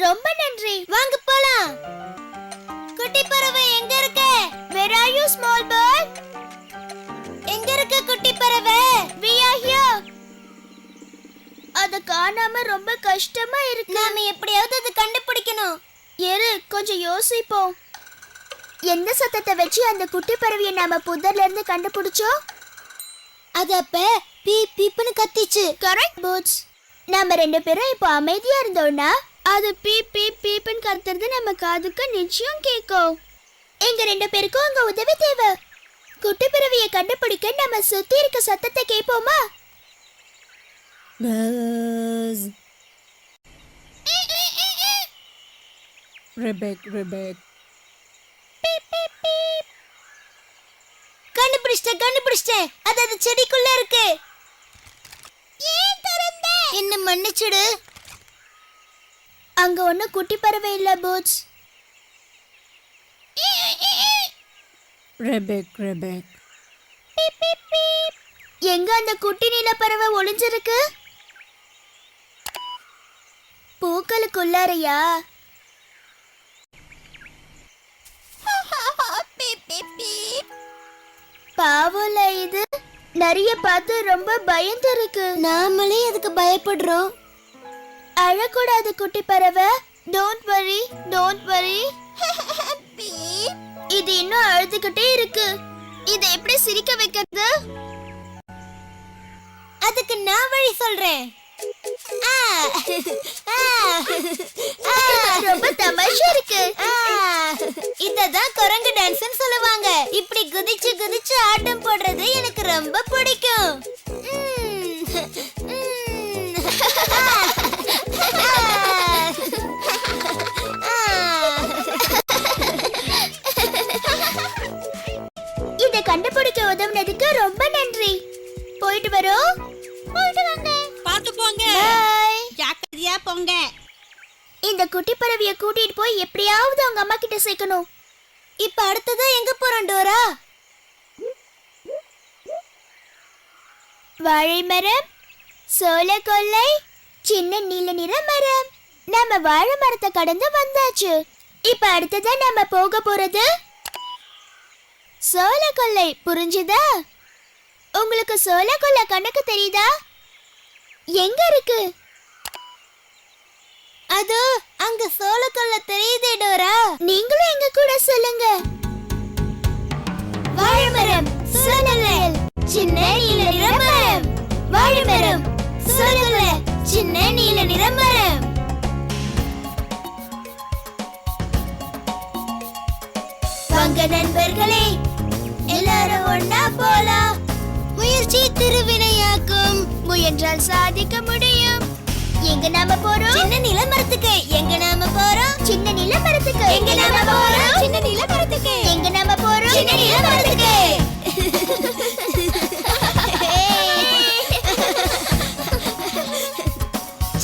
ரொம்ப நன்றி. வாங்க போலாம். குட்டி பறவை எங்க இருக்க? Where are you small bird? எங்க இருக்க குட்டி பறவை? We are here. அத காணாம ரொம்ப கஷ்டமா இருக்கு. நாம எப்படியாவது அத கண்டுபிடிக்கணும். ஏறு, கொஞ்சம் யோசிப்போம். எந்த சத்தத்தை வச்சு அந்த குட்டி பறவையை நாம புதர்ல இருந்து கண்டுபிடிச்சோம்? அது அப்ப பீப் பீப்னு கத்திச்சு. Correct boots. நாம ரெண்டு பேரும் இப்போ அமைதியா இருந்தோம்னா அது பீப் பீப் பீப்னு கத்துறது நம்ம காதுக்கு நிச்சயம் கேட்கும். எங்க ரெண்டு பேருக்கும் அங்க உதவி தேவை. குட்டி பறவையை கண்டுபிடிக்க நம்ம சுத்தி இருக்க சத்தத்தை கேட்போமா? கண்டுபிடிச்சிட்டேன். அது அந்த செடிக்குள்ள இருக்கு. ஏன் திறந்த? என்ன மன்னிச்சிடு. அங்க ஒண்ணு குட்டி பறவை இல்ல பூட்ஸ். எங்க அந்த குட்டி நீல பறவை ஒளிஞ்சிருக்கு? பூக்களுக்குள்ளாரையா? பாவம்ல இது. நிறைய பார்த்து ரொம்ப பயந்து இருக்கு. நாமளே அதுக்கு பயப்படுறோம். அழக்கூடாது குட்டி பறவை. Don't worry, don't worry. இது இன்னும் அழுதுகிட்டே இருக்கு. இதை எப்படி சிரிக்க வைக்கிறது? அதுக்கு நான் வழி சொல்றேன். ரொம்ப தமாஷா இருக்கு. இததான் குரங்கு டான்ஸ்னு சொல்லுவாங்க. இப்படி குதிச்சு குதிச்சு ஆட்டம் போடுறது எனக்கு ரொம்ப பிடிக்கும். இதை கண்டுபிடிக்க உதவுனதுக்கு ரொம்ப நன்றி. போயிட்டு வரோம். போயிட்டு வாங்க. பாத்து போங்க. பை. ஜாக்கிரதையா போங்க. இந்த குட்டி பறவைய கூட்டிட்டு போய் எப்படியாவது அவங்க அம்மா கிட்ட சேர்க்கணும். இப்ப அடுத்ததா எங்க போறோம் டோரா? வாழை மரம், சோள கொல்லை, சின்ன நீல நிற மரம். நம்ம வாழை மரத்தை கடந்து வந்தாச்சு. இப்ப அடுத்ததா நம்ம போக போறது சோள கொல்லை. புரிஞ்சுதா? உங்களுக்கு சோள கொல்லை கணக்கு தெரியுதா? எங்க இருக்கு? அது அங்க சோள கொல்லை தெரியுதே டோரா. நீங்களும் எங்க கூட சொல்லுங்க. வாழை மரம், சோள கொல்லை, சின்ன நீல நிற மரம். வாழை மரம், சோள கொல்லை, சின்ன நீல நிற மரம். வாங்க நண்பர்களே, எல்லாரும் ஒண்ணா போலாம். முயற்சி திருவினையாக்கும். முயன்றால் சாதிக்க முடியும். எங்க நாம போறோம்? சின்ன நில மரத்துக்கு. எங்க நாம போறோம்? சின்ன நில மரத்துக்கு. எங்க நாம போறோம்? சின்ன நில மரத்துக்கு. எங்க நாம போறோம்? சின்ன நில மரத்துக்கு.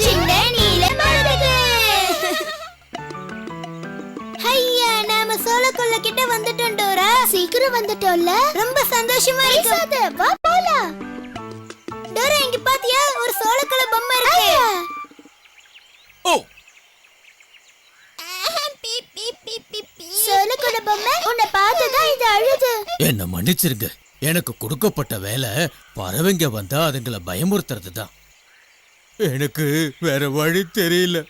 சின்ன நீல மரத்துக்கு. ஐயா, நாம சோளக்கொல்லை கிட்ட வந்துட்டோம் டோரா. சீக்கிரம் வந்துட்டோம்ல. ரொம்ப சந்தோஷமா இருக்கு. வா போலாம். டோரா, இங்க பாத்தியா? ஒரு சோளக்கொல்லை பொம்மை இருக்கு. ஓ, சோளக்கொல்லை பொம்மை உன்னை பார்த்துதான் இது அழுது. என்ன மன்னிச்சிருங்க. எனக்கு கொடுக்கப்பட்ட வேலை பறவைங்க வந்தா அதுங்களை பயமுறுத்துறது தான். எனக்கு வேற வழி தெரியல.